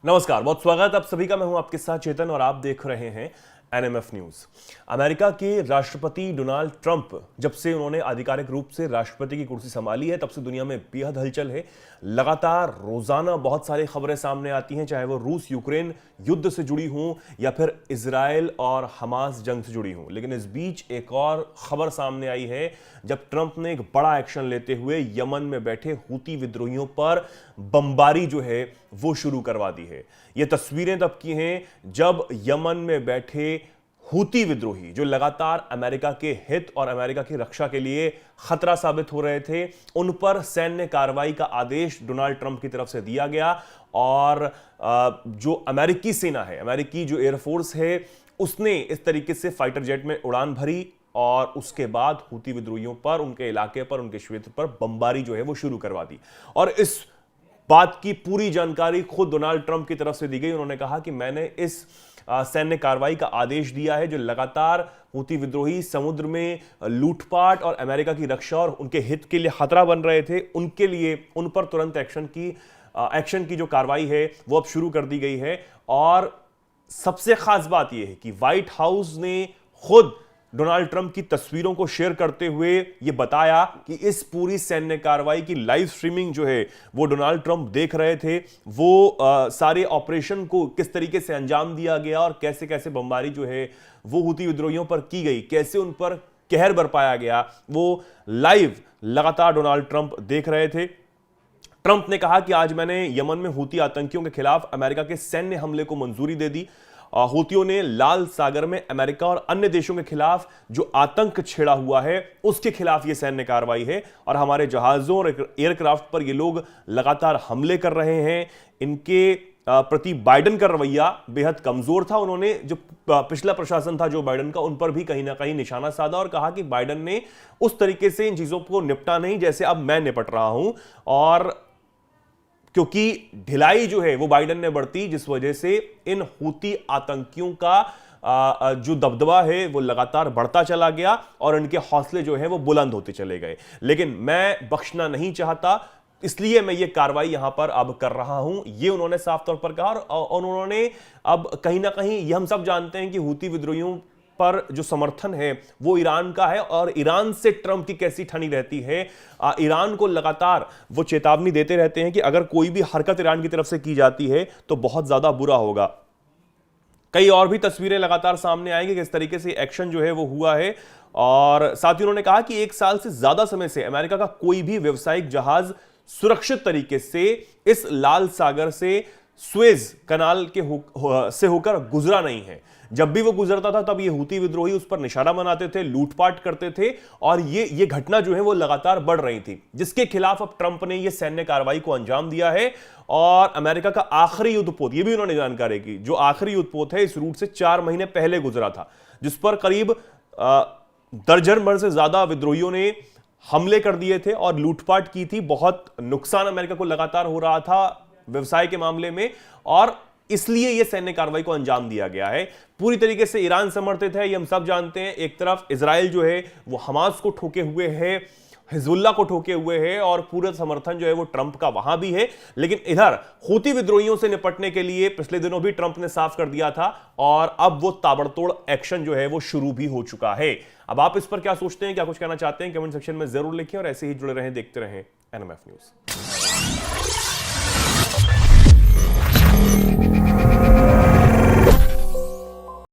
नमस्कार, बहुत स्वागत आप सभी का। मैं हूं आपके साथ चेतन और आप देख रहे हैं एनएमएफ न्यूज। अमेरिका के राष्ट्रपति डोनाल्ड ट्रंप जब से उन्होंने आधिकारिक रूप से राष्ट्रपति की कुर्सी संभाली है तब से दुनिया में बेहद हलचल है। लगातार रोजाना बहुत सारी खबरें सामने आती हैं, चाहे वो रूस यूक्रेन युद्ध से जुड़ी हों या फिर इजराइल और हमास जंग से जुड़ी हों। लेकिन इस बीच एक और खबर सामने आई है जब ट्रंप ने एक बड़ा एक्शन लेते हुए यमन में बैठे हूती विद्रोहियों पर बमबारी जो है वो शुरू करवा दी है। ये तस्वीरें तब की हैं जब यमन में बैठे हूती विद्रोही जो लगातार अमेरिका के हित और अमेरिका की रक्षा के लिए खतरा साबित हो रहे थे, उन पर सैन्य कार्रवाई का आदेश डोनाल्ड ट्रंप की तरफ से दिया गया। और जो अमेरिकी सेना है, अमेरिकी जो एयरफोर्स है, उसने इस तरीके से फाइटर जेट में उड़ान भरी और उसके बाद हूती विद्रोहियों पर, उनके इलाके पर, उनके क्षेत्र पर बमबारी जो है वो शुरू करवा दी। और इस बात की पूरी जानकारी खुद डोनाल्ड ट्रंप की तरफ से दी गई। उन्होंने कहा कि मैंने इस सैन्य कार्रवाई का आदेश दिया है जो लगातार हूती विद्रोही समुद्र में लूटपाट और अमेरिका की रक्षा और उनके हित के लिए खतरा बन रहे थे, उनके लिए उन पर तुरंत एक्शन की जो कार्रवाई है वो अब शुरू कर दी गई है। और सबसे खास बात यह है कि व्हाइट हाउस ने खुद डोनाल्ड ट्रंप की तस्वीरों को शेयर करते हुए यह बताया कि इस पूरी सैन्य कार्रवाई की लाइव स्ट्रीमिंग जो है वो डोनाल्ड ट्रंप देख रहे थे। वो सारे ऑपरेशन को किस तरीके से अंजाम दिया गया और कैसे कैसे बमबारी जो है वो हूती विद्रोहियों पर की गई, कैसे उन पर कहर बरपाया गया, वो लाइव लगातार डोनाल्ड ट्रंप देख रहे थे। ट्रंप ने कहा कि आज मैंने यमन में हूती आतंकियों के खिलाफ अमेरिका के सैन्य हमले को मंजूरी दे दी। हूतियों ने लाल सागर में अमेरिका और अन्य देशों के खिलाफ जो आतंक छेड़ा हुआ है उसके खिलाफ यह सैन्य कार्रवाई है और हमारे जहाजों और एयरक्राफ्ट पर ये लोग लगातार हमले कर रहे हैं। इनके प्रति बाइडेन का रवैया बेहद कमजोर था। उन्होंने जो पिछला प्रशासन था जो बाइडेन का, उन पर भी कहीं ना कहीं निशाना साधा और कहा कि बाइडेन ने उस तरीके से इन चीजों को निपटा नहीं जैसे अब मैं निपट रहा हूं। और क्योंकि ढिलाई जो है वो बाइडेन ने बढ़ती, जिस वजह से इन हूती आतंकियों का जो दबदबा है वो लगातार बढ़ता चला गया और इनके हौसले जो है वो बुलंद होते चले गए। लेकिन मैं बख्शना नहीं चाहता, इसलिए मैं ये कार्रवाई यहां पर अब कर रहा हूं, ये उन्होंने साफ तौर पर कहा। और उन्होंने अब कहीं ना कहीं ये हम सब जानते हैं कि हूती विद्रोहियों पर जो समर्थन है वो ईरान का है और ईरान से ट्रंप की कैसी ठनी रहती है। ईरान को लगातार वो चेतावनी देते रहते हैं कि अगर कोई भी हरकत ईरान की तरफ से की जाती है तो बहुत ज्यादा बुरा होगा। कई और भी तस्वीरें लगातार सामने आएंगी किस तरीके से एक्शन जो है वो हुआ है। और साथ ही उन्होंने कहा कि 1 साल से ज्यादा समय से अमेरिका का कोई भी व्यावसायिक जहाज सुरक्षित तरीके से इस लाल सागर से सुएज कनाल से होकर गुजरा नहीं है। जब भी वो गुजरता था तब ये हूती विद्रोही उस पर निशाना बनाते थे, लूटपाट करते थे और ये घटना जो है वो लगातार बढ़ रही थी, जिसके खिलाफ अब ट्रंप ने ये सैन्य कार्रवाई को अंजाम दिया है। और अमेरिका का आखिरी युद्धपोत, ये भी उन्होंने जानकारी की, जो आखिरी युद्धपोत है इस रूट से 4 महीने पहले गुजरा था, जिस पर करीब दर्जन भर से ज्यादा विद्रोहियों ने हमले कर दिए थे और लूटपाट की थी। बहुत नुकसान अमेरिका को लगातार हो रहा था व्यवसाय के मामले में और इसलिए यह सैन्य कार्रवाई को अंजाम दिया गया है। पूरी तरीके से ईरान समर्थित है, ये हम सब जानते हैं। एक तरफ इजराइल जो है वो हमास को ठोके हुए है, हिजबुल्लाह को ठोके हुए है और पूरा समर्थन जो है वो ट्रंप का वहां भी है। लेकिन इधर हूती विद्रोहियों से निपटने के लिए पिछले दिनों भी ट्रंप ने साफ कर दिया था और अब वो ताबड़तोड़ एक्शन जो है वो शुरू भी हो चुका है। अब आप इस पर क्या सोचते हैं, क्या कुछ कहना चाहते हैं, कमेंट सेक्शन में जरूर लिखें और ऐसे ही जुड़े रहें, देखते रहें एनएमएफ न्यूज।